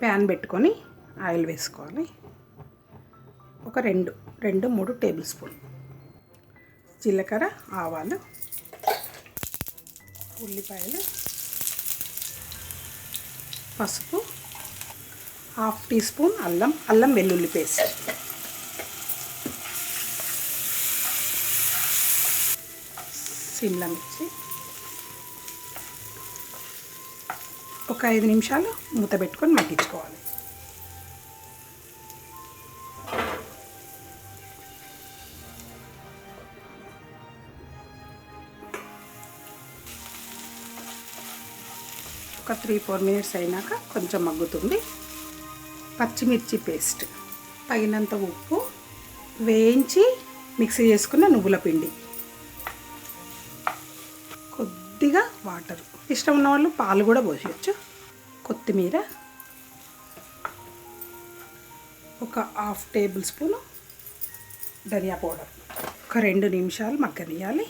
Pan పెట్టుకొని oil వేసుకోవాలి. ఒక 2-3 టేబుల్ స్పూన్ జీలకర్ర, ఆవాలు, ఉల్లిపాయలు, పసుపు, హాఫ్ టీ స్పూన్ అల్లం వెల్లుల్లి పేస్ట్, సిమ్లా మిర్చి, ఒక 5 నిమిషాలు మూత పెట్టుకొని మగ్గించుకోవాలి. ఒక 3-4 మినిట్స్ అయినాక కొంచెం మగ్గుతుంది. పచ్చిమిర్చి పేస్ట్, తగినంత ఉప్పు, వేయించి మిక్సీ చేసుకున్న నువ్వుల పిండి, కొద్దిగా వాటర్, ఇష్టం ఉన్న వాళ్ళు పాలు కూడా పోసేయచ్చు, కొత్తిమీర, ఒక హాఫ్ టేబుల్ స్పూను ధనియా పౌడర్. ఒక 2 నిమిషాలు మగ్గనియాలి.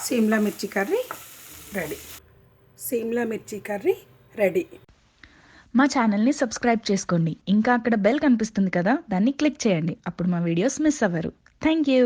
సిమ్లా మిర్చి కర్రీ రెడీ. సిమ్లా మిర్చి కర్రీ రెడీ. మా ఛానల్ని సబ్స్క్రైబ్ చేసుకోండి. ఇంకా అక్కడ బెల్ కనిపిస్తుంది కదా, దాన్ని క్లిక్ చేయండి. అప్పుడు మా వీడియోస్ మిస్ అవ్వరు. Thank you.